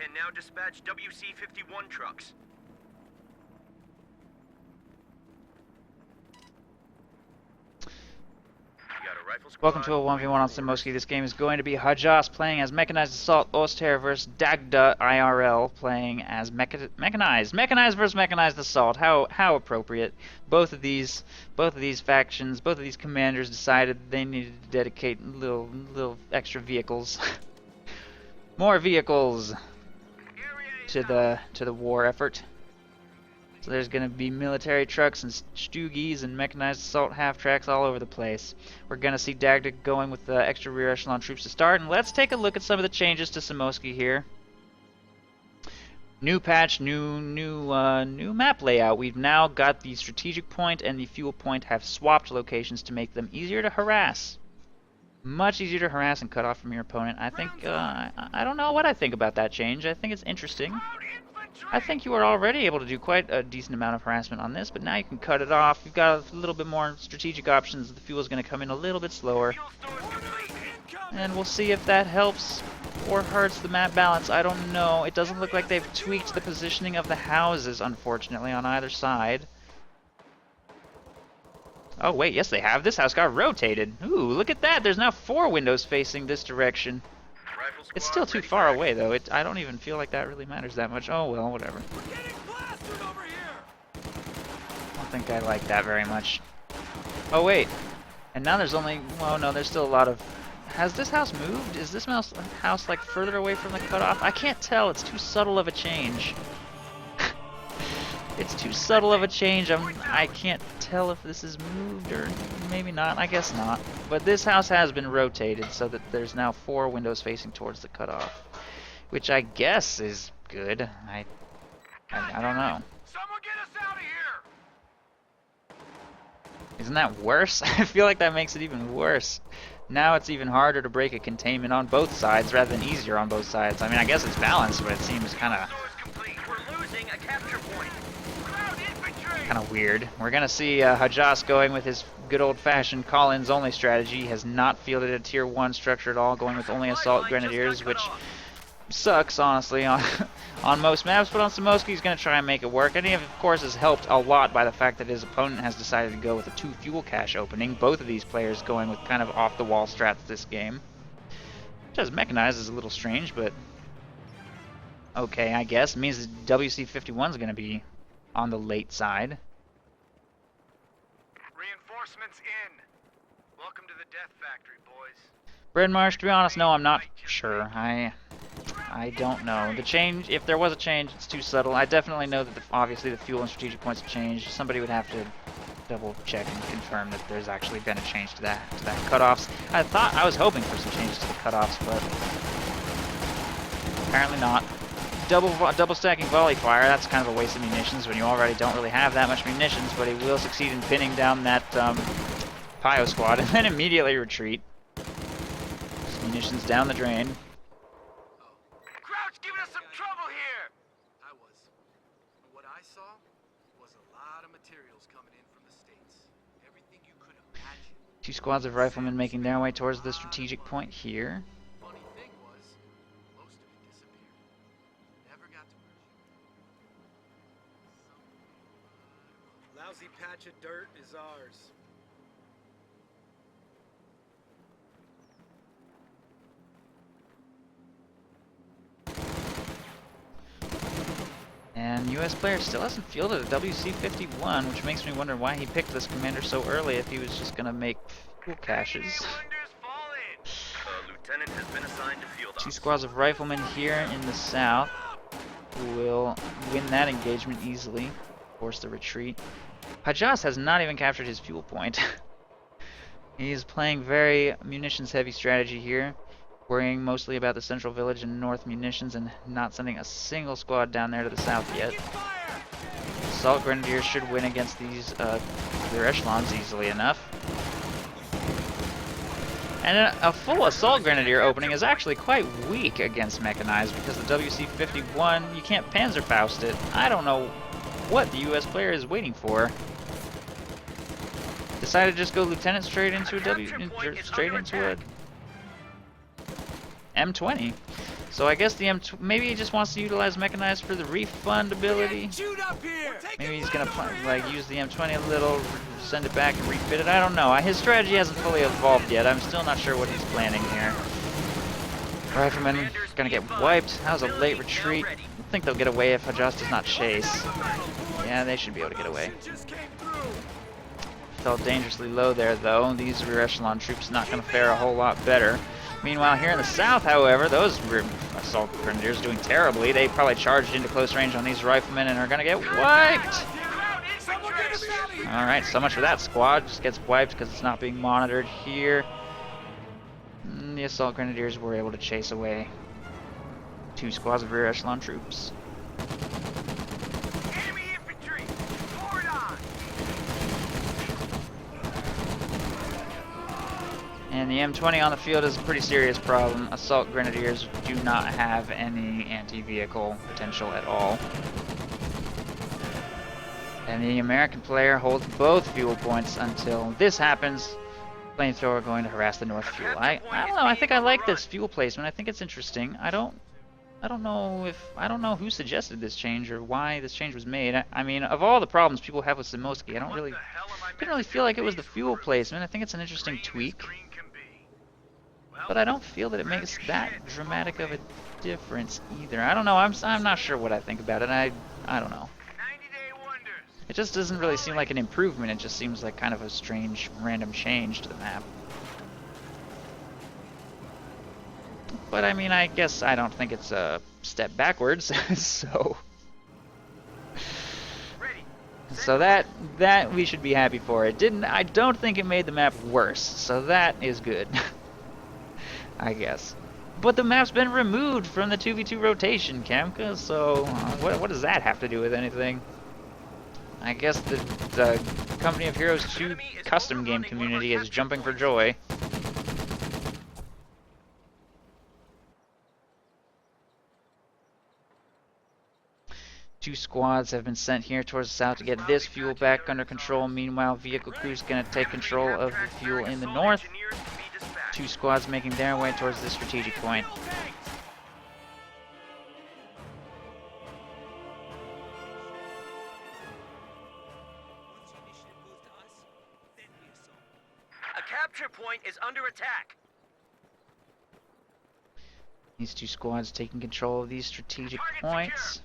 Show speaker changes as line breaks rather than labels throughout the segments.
Can now dispatch WC-51 trucks.
Welcome to a 1v1 on Semoskiy. This game is going to be Hajas playing as Mechanized Assault Oster versus Dagda IRL playing as Mechanized. Mechanized versus Mechanized Assault. How appropriate. Both of these factions, both of these commanders decided they needed to dedicate little extra vehicles. More vehicles to the war effort. So there's going to be military trucks and Stuggies and mechanized assault half-tracks all over the place. We're going to see Dagda going with the extra rear echelon troops to start, and let's take a look at some of the changes to Semoskiy here. New patch, new map layout. We've now got the strategic point and the fuel point have swapped locations to make them easier to harass. Much easier to harass and cut off from your opponent. I think, I don't know what I think about that change. I think it's interesting. I think you are already able to do quite a decent amount of harassment on this, but now you can cut it off. You've got a little bit more strategic options. The fuel is going to come in a little bit slower. And we'll see if that helps or hurts the map balance. I don't know. It doesn't look like they've tweaked the positioning of the houses, unfortunately, on either side. Oh, wait, yes they have. This house got rotated. Ooh, look at that. There's now 4 windows facing this direction. It's still too far away, though. I don't even feel like that really matters that much. Oh, well, whatever. I don't think I like that very much. Oh, wait. And now there's only... Well, no, there's still a lot of... Has this house moved? Is this house, like, further away from the cutoff? I can't tell. It's too subtle of a change. It's too subtle of a change. I can't tell if this is moved or maybe not. I guess not. But this house has been rotated so that there's now 4 windows facing towards the cutoff, which I guess is good. I don't know.
Someone get us out of here!
Isn't that worse? I feel like that makes it even worse. Now it's even harder to break a containment on both sides rather than easier on both sides. I mean, I guess it's balanced, but it seems kind of weird. We're going to see Hajas going with his good old-fashioned call-ins only strategy. He has not fielded a tier 1 structure at all, going with only assault grenadiers, which sucks, honestly, on most maps, but on Semoskiy he's going to try and make it work. And he, of course, is helped a lot by the fact that his opponent has decided to go with a 2 fuel cache opening. Both of these players going with kind of off-the-wall strats this game. Which as mechanized is a little strange, but okay, I guess. It means the WC-51 is going to be on the late side.
Reinforcements in. Welcome to the death factory, boys.
Bread Marsh, to be honest, no, I'm not sure. I don't know. The change, if there was a change, it's too subtle. I definitely know that obviously the fuel and strategic points have changed. Somebody would have to double check and confirm that there's actually been a change to that cutoffs. I was hoping for some changes to the cutoffs, but apparently not. Double stacking volley fire, that's kind of a waste of munitions when you already don't really have that much munitions, but he will succeed in pinning down that Pio squad and then immediately retreat. Just munitions down the drain.
Crouch giving us some trouble here!
I was. What I saw was a lot of materials coming in from the States. Everything you could imagine.
2 squads of riflemen making their way towards the strategic point here.
Lousy patch of dirt is ours.
And US player still hasn't fielded a WC-51, which makes me wonder why he picked this commander so early if he was just going to make fuel caches. 2 squads of riflemen here in the south who will win that engagement easily, force the retreat. Hajas has not even captured his fuel point. He's playing very munitions-heavy strategy here, worrying mostly about the central village and north munitions and not sending a single squad down there to the south yet. Assault Grenadiers should win against these rear echelons easily enough. And a full Assault Grenadier opening is actually quite weak against Mechanized because the WC-51, you can't Panzerfaust it. I don't know what the US player is waiting for. Decided to just go Lieutenant straight into a M20. So I guess the maybe he just wants to utilize mechanized for the refund ability.
Shoot up here!
Maybe he's gonna like use the M20 a little, send it back and refit it. I don't know. His strategy hasn't fully evolved yet. I'm still not sure what he's planning here. Rifleman gonna get wiped. That was a late retreat. I think they'll get away if Hajas does not chase. Yeah, they should be able to get away. Felt dangerously low there, though. These rear echelon troops not gonna fare a whole lot better. Meanwhile, here in the south, however, those assault grenadiers doing terribly. They probably charged into close range on these riflemen and are gonna get wiped. All right, so much for that squad. Just gets wiped because it's not being monitored here. The assault grenadiers were able to chase away 2 squads of rear echelon troops.
Enemy infantry! Forward on!
And the M20 on the field is a pretty serious problem. Assault grenadiers do not have any anti-vehicle potential at all. And the American player holds both fuel points until this happens. Flamethrower going to harass the north fuel. I don't know. I think I like this fuel placement. I think it's interesting. I don't know who suggested this change or why this change was made. I mean, of all the problems people have with Semoskiy, didn't really feel like it was the fuel placement. I think it's an interesting tweak, but I don't feel that it makes that dramatic of a difference either. I don't know. I'm not sure what I think about it. I don't know. It just doesn't really seem like an improvement. It just seems like kind of a strange, random change to the map. But I mean, I guess I don't think it's a step backwards. So that we should be happy for. I don't think it made the map worse. So that is good. I guess. But the map's been removed from the 2v2 rotation, Kamka. So what does that have to do with anything? I guess the Company of Heroes 2 custom game community is jumping for joy. Two squads have been sent here towards the south to get this fuel back under control. Meanwhile, vehicle crew's gonna take control of the fuel in the north. 2 squads making their way towards this strategic point.
Capture point is under attack.
These 2 squads taking control of these strategic points.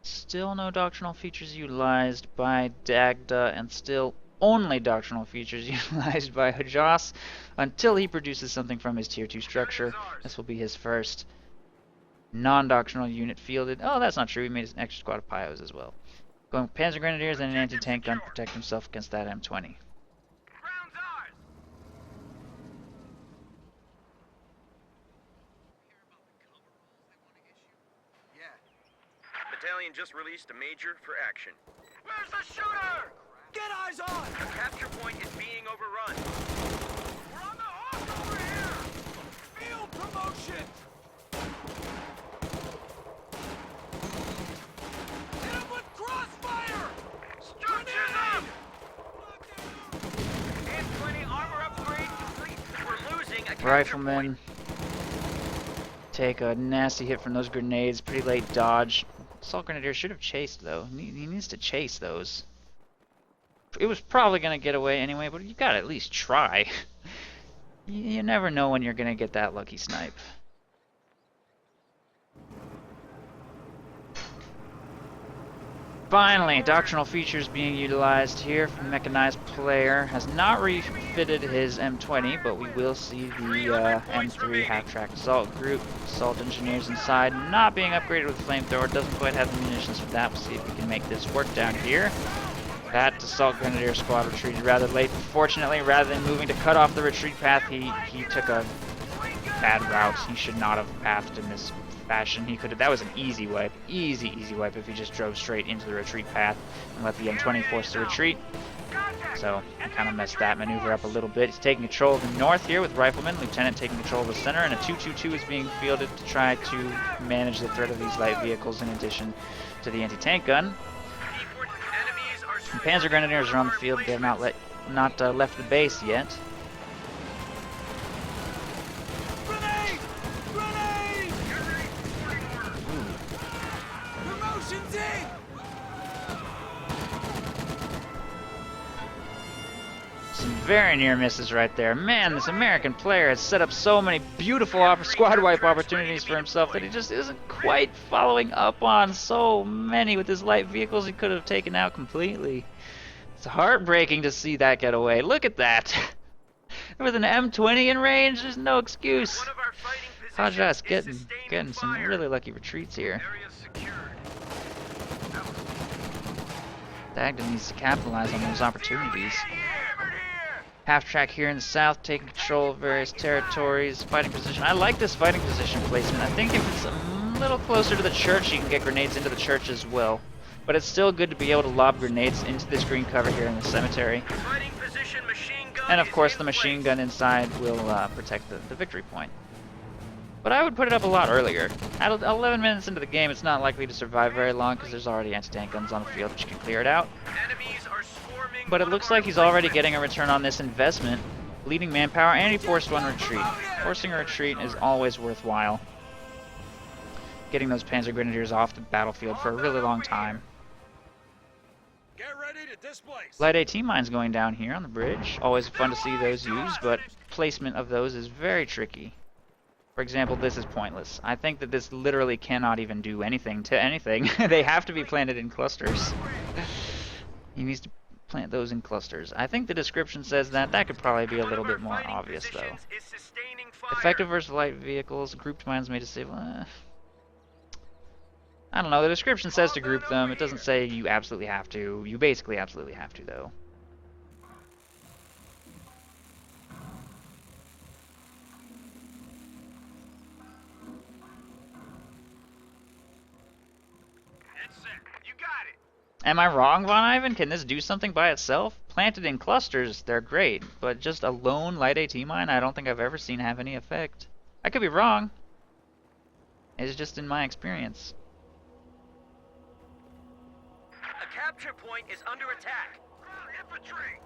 Still no doctrinal features utilized by Dagda, and still only doctrinal features utilized by Hajas until he produces something from his tier 2 structure. This will be his first non-doctrinal unit fielded. Oh, that's not true. He made an extra squad of Pyos as well. Going with Panzer Grenadiers and an anti-tank gun to protect himself against that M20.
Battalion just released a major for action. Where's the shooter?
Get eyes on!
The capture point is being overrun. We're on the hook over here!
Field promotion! Hit him with crossfire!
Grenade! And 20 armor upgrade complete. We're losing a capture
Riflemen
point.
take a nasty hit from those grenades. Pretty late dodge. Assault Grenadier should have chased, though. He needs to chase those. It was probably going to get away anyway, but you got to at least try. You never know when you're going to get that lucky snipe. Finally, doctrinal features being utilized here from Mechanized player. Has not refitted his M20, but we will see the M3 half-track assault group. Assault engineers inside not being upgraded with flamethrower. Doesn't quite have the munitions for that. We'll see if we can make this work down here. That assault grenadier squad retreated rather late. Fortunately, rather than moving to cut off the retreat path, he took a bad route. He should not have pathed in this fashion. He could have. That was an easy wipe. Easy wipe if he just drove straight into the retreat path and let the M20 force the retreat. So he kind of messed that maneuver up a little bit. He's taking control of the north here with Rifleman. Lieutenant taking control of the center, and a 2-2-2 is being fielded to try to manage the threat of these light vehicles in addition to the anti-tank gun. The Panzer Grenadiers are on the field. They have not left the base yet.
Grenade! Grenade!
very near misses right there. Man, this American player has set up so many beautiful squad wipe opportunities for himself that he just isn't quite following up on. So many with his light vehicles he could have taken out completely. It's heartbreaking to see that get away. Look at that. With an M20 in range, there's no excuse.
One of our fighting positions
Hajas
is
getting
sustaining
some
fire.
really lucky retreats here.
Area secured.
Dagda needs to capitalize on those opportunities. Half track here in the south, taking control of various territories. Fighting position. I like this fighting position placement. I think if it's a little closer to the church, you can get grenades into the church as well. But it's still good to be able to lob grenades into this green cover here in the cemetery.
Fighting position machine gun
And of
is
course
in
the machine
place.
gun inside will protect the victory point. But I would put it up a lot earlier. At 11 minutes into the game, it's not likely to survive very long because there's already anti-tank guns on the field which can clear it out.
Enemies are swarming
But it
one
looks
of our
like he's already
emplacements.
getting a return on this investment, leading manpower, and he forced one retreat. Forcing a retreat is always worthwhile. Getting those Panzer Grenadiers off the battlefield for a really long time.
Get ready to displace.
Light AT mines going down here on the bridge. Always fun to see those used, but placement of those is very tricky. For example, this is pointless. I think that this literally cannot even do anything to anything. They have to be planted in clusters. He needs to plant those in clusters. I think the description says that. That could probably be a
One
little
of our
bit more
fighting
obvious, though.
positions is sustaining fire.
Effective versus light vehicles. Grouped mines may disable. I don't know. The description says to group them. It doesn't say you absolutely have to. You basically absolutely have to, though.
That's it. You got it.
Am I wrong, Von Ivan? Can this do something by itself? Planted in clusters, they're great, but just a lone light AT mine, I don't think I've ever seen have any effect. I could be wrong. It's just in my experience.
A capture point is under attack. Infantry.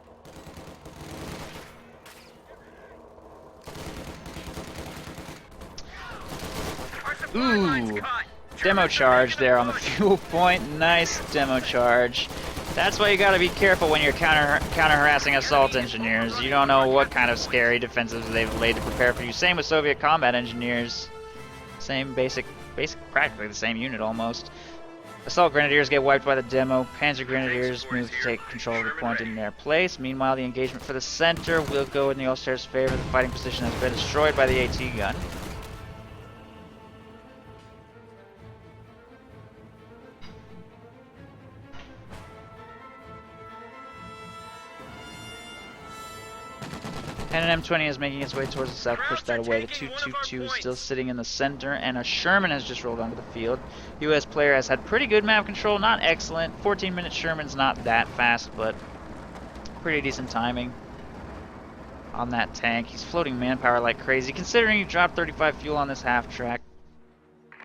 Our supply line's
Ooh.
cut.
Demo
Troops are
charge
making a
there on the
push.
fuel point. Nice demo charge. That's why you gotta be careful when you're counter-harassing assault engineers. You don't know what kind of scary defensives they've laid to prepare for you. Same with Soviet combat engineers. Same basic, practically the same unit almost. Assault Grenadiers get wiped by the demo. Panzer Grenadiers move to take control of the point in their place. Meanwhile, the engagement for the center will go in the Ulster's favor. The fighting position has been destroyed by the AT gun. And an M20 is making its way towards the south, push that away. The 222 is still sitting in the center, and a Sherman has just rolled onto the field. US player has had pretty good map control, not excellent. 14-minute Sherman's not that fast, but pretty decent timing on that tank. He's floating manpower like crazy, considering he dropped 35 fuel on this half track.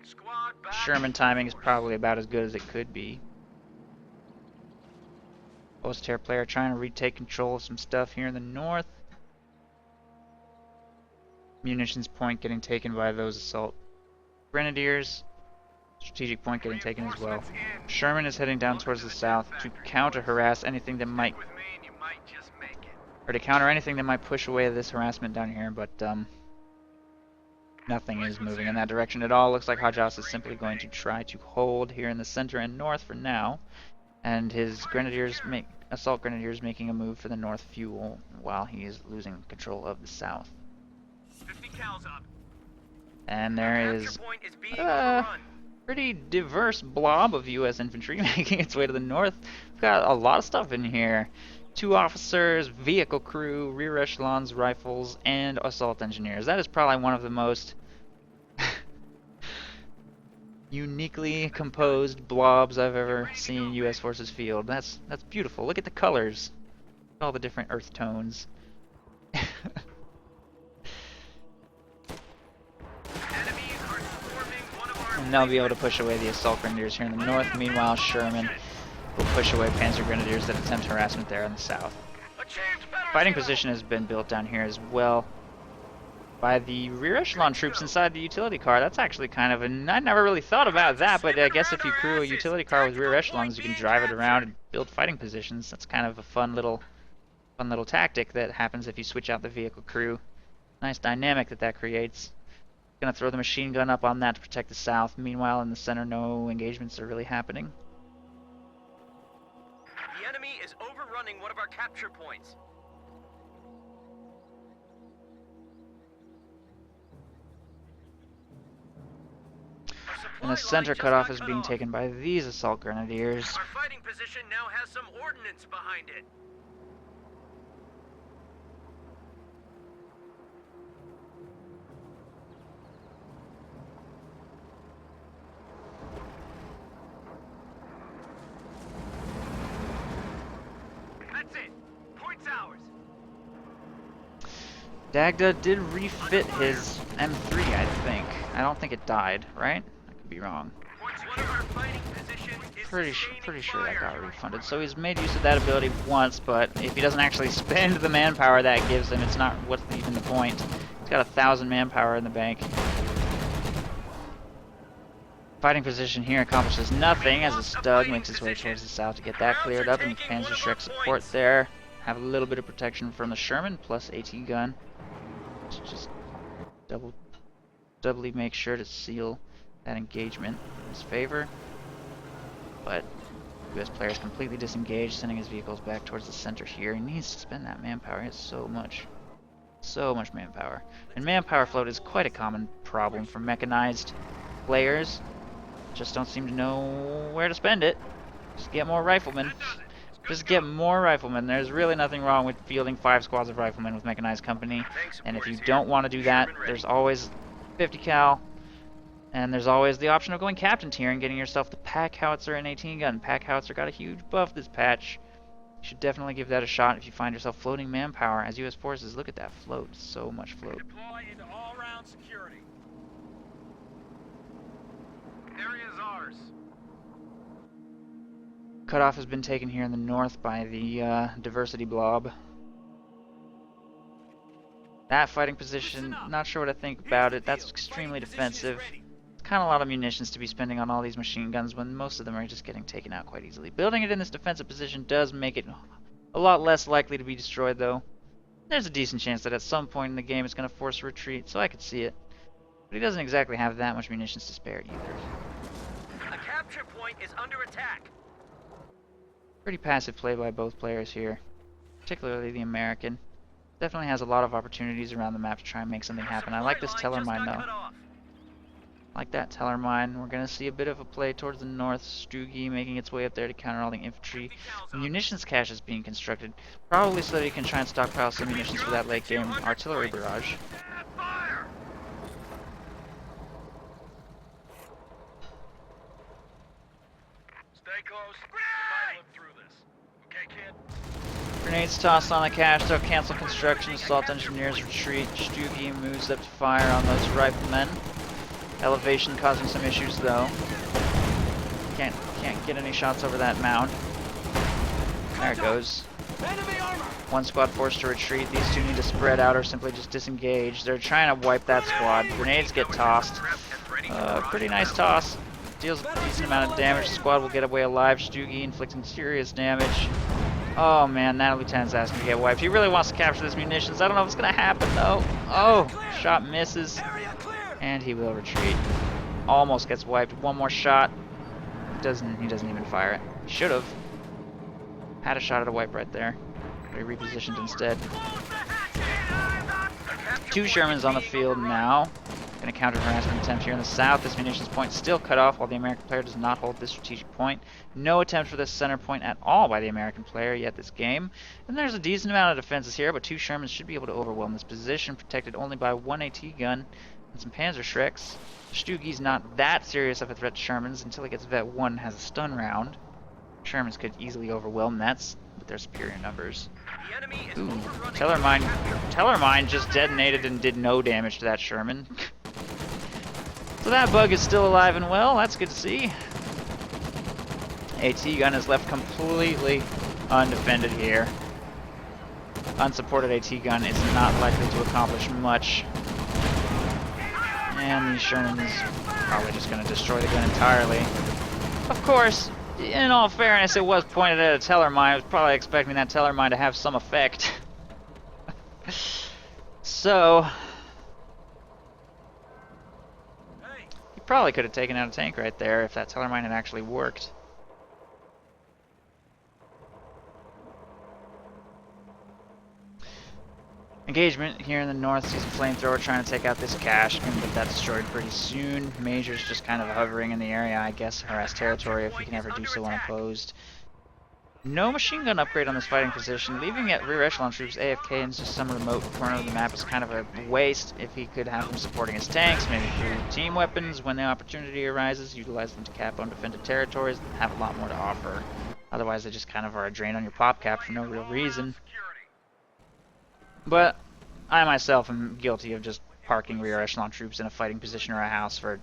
Squad back.
Sherman timing is probably about as good as it could be. Oster player trying to retake control of some stuff here in the north. Munitions point getting taken by those assault grenadiers. Strategic point getting taken as well. Sherman is heading down towards the south to counter-harass anything that might,
With me and you might just make it.
or to counter anything that might push away this harassment down here, but nothing is moving in that direction at all. Looks like Hajas is simply going to try to hold here in the center and north for now, and his assault grenadiers making a move for the north fuel while he is losing control of the south.
50 cals up.
And there
Capture
is
point is being overrun.
pretty diverse blob of US infantry making its way to the north. We've got a lot of stuff in here. 2 officers, vehicle crew, rear echelons, rifles, and assault engineers. That is probably one of the most uniquely composed blobs I've ever seen US forces field. That's beautiful. Look at the colors. All the different earth tones.
Enemies are swarming one of our
And they'll be able to push away the assault grenadiers here in the north. Meanwhile, Sherman will push away panzer grenadiers that attempt harassment there in the south.
A chance better
Fighting
kill.
position has been built down here as well by the rear echelon troops inside the utility car. That's actually kind of I never really thought about that, but I guess if you crew a utility car with rear echelons, you can drive it around and build fighting positions. That's kind of a fun little Fun little tactic that happens if you switch out the vehicle crew. Nice dynamic that creates. Gonna throw the machine gun up on that to protect the south. Meanwhile, in the center, no engagements are really happening.
The enemy is overrunning one of our capture points.
And the center cutoff is being taken by these assault grenadiers.
Our fighting position now has some ordnance behind it. That's it. Point's ours.
Dagda did refit his M3, I think. I don't think it died, right? I could be wrong.
One of our fighting positions is
Pretty sure that got refunded. So he's made use of that ability once, but if he doesn't actually spend the manpower that gives him, it's not what's even the point. He's got 1,000 manpower in the bank. Fighting position here accomplishes nothing as the Stug makes his way towards the south to get that cleared up, and the Panzerschreck support there. Have a little bit of protection from the Sherman plus AT gun. Just doubly make sure to seal that engagement in his favor. But US player is completely disengaged, sending his vehicles back towards the center here. He needs to spend that manpower. He has so much manpower. And manpower float is quite a common problem for mechanized players. Just don't seem to know where to spend it. Just get more riflemen. Just get more riflemen. There's really nothing wrong with fielding 5 squads of riflemen with mechanized company. And if you don't want to do that, there's always 50 cal. And there's always the option of going captain tier and getting yourself the pack howitzer and 18 gun. Pack howitzer got a huge buff this patch. You should definitely give that a shot if you find yourself floating manpower as US forces. Look at that float. So much float.
Deploy into all-round security. Area is ours.
Cutoff has been taken here in the north by the diversity blob. That fighting position, not sure what I think about it. That's extremely defensive. It's kind of a lot of munitions to be spending on all these machine guns when most of them are just getting taken out quite easily. Building it in this defensive position does make it a lot less likely to be destroyed, though. There's a decent chance that at some point in the game it's going to force a retreat, so I could see it. But he doesn't exactly have that much munitions to spare either.
A capture point is under attack.
Pretty passive play by both players here, particularly the American. Definitely has a lot of opportunities around the map to try and make something happen. I like this teller mine though. Like that teller mine. We're going to see a bit of a play towards the north. Stugi making its way up there to counter all the infantry. Munitions cache is being constructed, probably so that he can try and stockpile some munitions for that late game artillery barrage.
Fire! Stay close. We might live through this. Okay, kid?
Grenades tossed on the cache, they'll cancel construction, assault engineers retreat. Stugi moves up to fire on those riflemen. Elevation causing some issues though. Can't get any shots over that mound. There it goes. One squad forced to retreat. These two need to spread out or simply just disengage. They're trying to wipe that squad. Grenades get tossed. Pretty nice toss. Deals a decent amount of damage. The squad will get away alive. Stugi inflicting serious damage. Oh man, that lieutenant's asking to get wiped. He really wants to capture this munitions. I don't know if it's gonna happen though. Oh, shot misses. And he will retreat. Almost gets wiped. One more shot. He doesn't even fire it. He should have. Had a shot at a wipe right there. But he repositioned instead. 2 Shermans on the field now. Going to counter harassment attempt here in the south. This munitions point still cut off while the American player does not hold this strategic point. No attempt for this center point at all by the American player yet this game. And there's a decent amount of defenses here, but 2 Shermans should be able to overwhelm this position, protected only by 1 AT gun and some Panzerschrecks. Stugi's not that serious of a threat to Shermans until he gets Vet 1 and has a stun round. Shermans could easily overwhelm that with their superior numbers. Ooh, Teller mine just detonated and did no damage to that Sherman. So that bug is still alive and well. That's good to see. AT gun is left completely undefended here. Unsupported AT gun is not likely to accomplish much. And these Shermans probably just going to destroy the gun entirely. Of course, In all fairness, it was pointed at a teller mine. I was probably expecting that teller mine to have some effect. So, he probably could have taken out a tank right there if that teller mine had actually worked. Engagement here in the north sees a flamethrower trying to take out this cache. Gonna get that destroyed pretty soon. Major's just kind of hovering in the area, I guess, harass territory if he can ever do so unopposed. No machine gun upgrade on this fighting position. Leaving at rear echelon troops AFK in just some remote corner of the map is kind of a waste. If he could have them supporting his tanks, maybe through team weapons when the opportunity arises, utilize them to cap undefended territories, have a lot more to offer. Otherwise, they just kind of are a drain on your pop cap for no real reason. But I myself am guilty of just parking rear echelon troops in a fighting position or a house for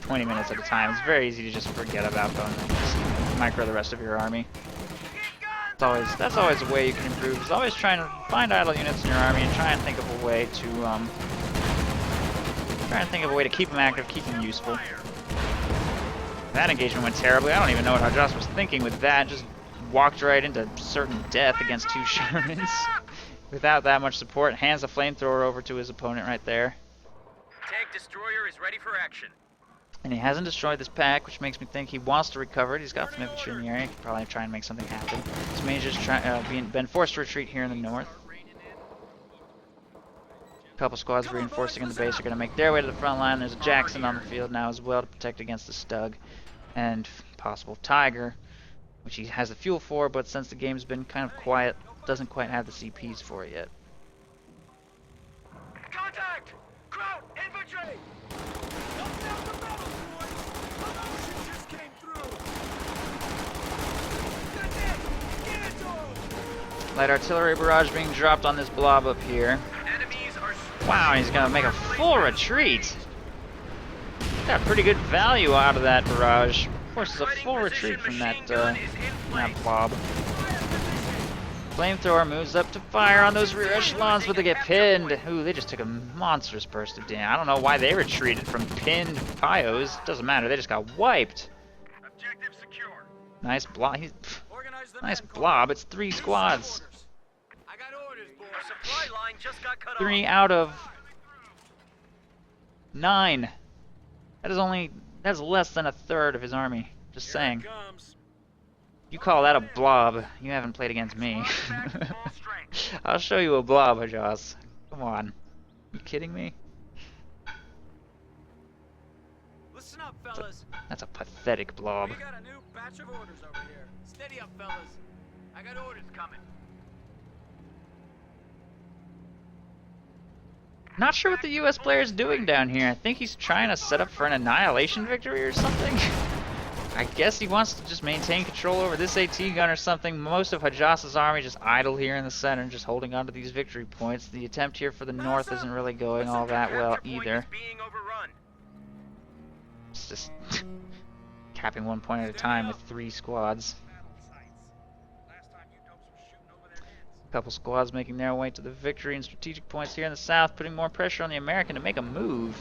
20 minutes at a time. It's very easy to just forget about them and just micro the rest of your army. That's always a way you can improve. Is always trying to find idle units in your army and try and think of a way to keep them active, keep them useful. That engagement went terribly. I don't even know what Hajas was thinking with that. Just walked right into certain death against two Shermans. Without that much support, hands the flamethrower over to his opponent right there.
Tank destroyer is ready for action.
And he hasn't destroyed this pack, which makes me think he wants to recover it. He's got some infantry in the area. He could probably try and make something happen. This Major's been forced to retreat here in the north. A couple squads reinforcing in the base are going to make their way to the front line. There's a Jackson on the field now as well to protect against the Stug and possible Tiger, which he has the fuel for, but since the game's been kind of quiet, doesn't quite have the CPs for it yet.
Contact! Kraut! Infantry!
Light artillery barrage being dropped on this blob up here.
Enemies are
Wow, he's gonna make a full retreat. Got pretty good value out of that barrage. Of course, it's a full retreat from that blob. Flamethrower moves up to fire on those rear echelons, but they get pinned. Ooh, they just took a monstrous burst of damage. I don't know why they retreated from pinned Pios. Doesn't matter, they just got wiped.
Objective secure.
Nice blob. Nice blob. It's 3 squads.
I got orders, boy.
Our supply line just got cut
3
off.
out of 9. That's less than a third of his army. Just saying. You call that a blob, you haven't played against me. I'll show you a blob, Hajas. Come on. You kidding me?
Listen up, fellas.
That's a pathetic blob.
We got a new batch of orders over here. Steady up, fellas. I got orders coming.
Not sure what the US player is doing down here. I think he's trying to set up for an annihilation victory or something. I guess he wants to just maintain control over this AT gun or something. Most of Hajas' army just idle here in the center, just holding on to these victory points. The attempt here for the north isn't really going all that well either. It's just capping 1 point at a time with 3 squads. A couple squads making their way to the victory and strategic points here in the south, putting more pressure on the American to make a move.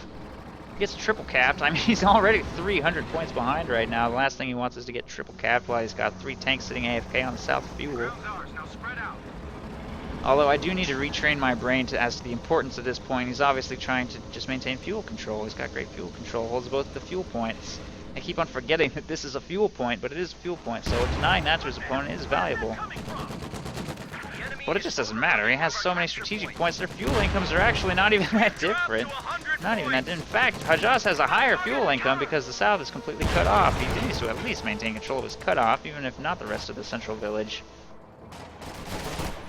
He gets triple capped. I mean, he's already 300 points behind right now. The last thing he wants is to get triple capped while he's got 3 tanks sitting AFK on the south fuel. Although I do need to retrain my brain as to the importance of this point. He's obviously trying to just maintain fuel control. He's got great fuel control, holds both the fuel points. I keep on forgetting that this is a fuel point, but it is a fuel point, so denying that to his opponent is valuable. But it just doesn't matter. He has so many strategic points. Their fuel incomes are actually not even that different. Not even that. In fact, Hajas has a higher fuel income because the south is completely cut off. He needs to at least maintain control of his cutoff, even if not the rest of the central village.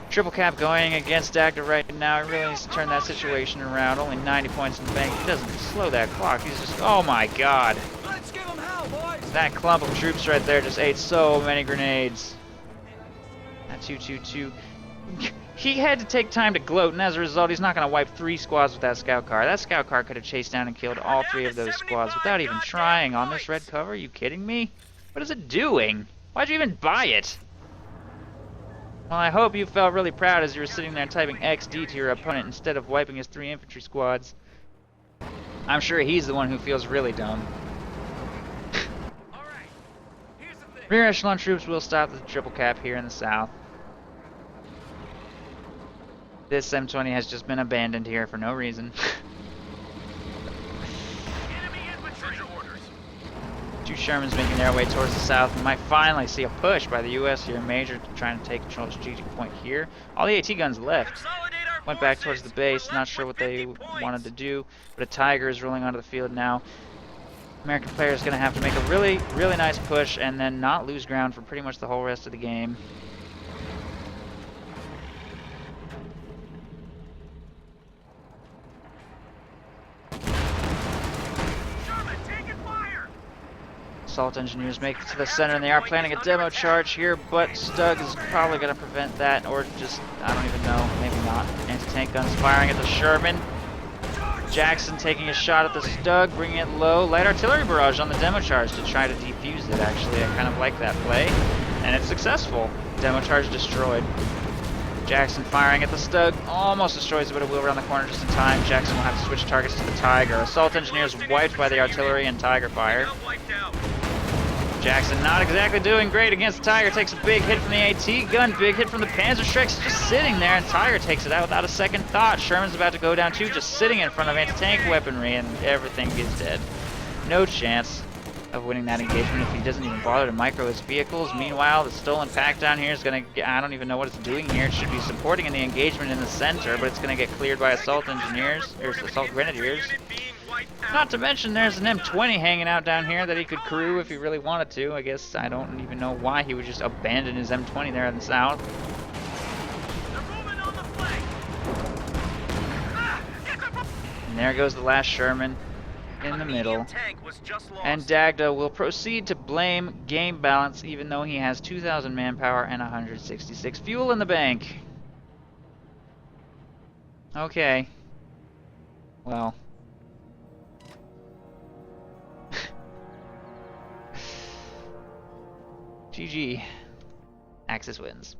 Triple cap going against Dagda right now. He really needs to turn that situation around. Only 90 points in the bank. He doesn't slow that clock. He's just, oh my god.
Let's give him hell, boys.
That clump of troops right there just ate so many grenades. That 222. He had to take time to gloat, and as a result, he's not going to wipe 3 squads with that scout car. That scout car could have chased down and killed all 3 of those squads without even trying on this red cover. Are you kidding me? What is it doing? Why'd you even buy it? Well, I hope you felt really proud as you were sitting there typing XD to your opponent instead of wiping his 3 infantry squads. I'm sure he's the one who feels really dumb. Rear echelon troops will stop the triple cap here in the south. This M20 has just been abandoned here for no reason.
Enemy infantry. Orders.
Two Shermans making their way towards the south. We might finally see a push by the U.S. here. Major trying to take control of the strategic point here. All the AT guns left.
Consolidate our
Went back
forces.
towards the base.
We're
Not
left
sure
with
what they
50 points.
wanted to do. But a Tiger is rolling onto the field now. American player is going to have to make a really, really nice push and then not lose ground for pretty much the whole rest of the game.
Sherman, taking fire.
Assault engineers make it to the center and they are planning a demo charge here, but Stug is probably going to prevent that, or just, I don't even know, maybe not. Anti-tank guns firing at the Sherman. Jackson taking a shot at the Stug, bringing it low. Light artillery barrage on the demo charge to try to defuse it, actually. I kind of like that play. And it's successful. Demo charge destroyed. Jackson firing at the Stug. Almost destroys it, but it will around the corner just in time. Jackson will have to switch targets to the Tiger. Assault engineers wiped by the artillery and Tiger fire.
Now wiped out.
Jackson not exactly doing great against the Tiger. Takes a big hit from the AT gun, big hit from the Panzerschrecks, just sitting there, and Tiger takes it out without a second thought. Sherman's about to go down too, just sitting in front of anti-tank weaponry, and everything is dead. No chance of winning that engagement if he doesn't even bother to micro his vehicles. Meanwhile, the stolen pack down here is going to, I don't even know what it's doing here. It should be supporting in the engagement in the center, but it's going to get cleared by assault engineers, or assault grenadiers.
Unit being wiped out.
Not to mention there's an M20 hanging out down here that he could crew if he really wanted to. I guess I don't even know why he would just abandon his M20 there in the south.
They're moving on the flank. Get the
And there goes the last Sherman in the middle.
Tank was just lost.
And Dagda will proceed to blame game balance even though he has 2,000 manpower and 166 fuel in the bank. Okay. Well. GG. Axis wins.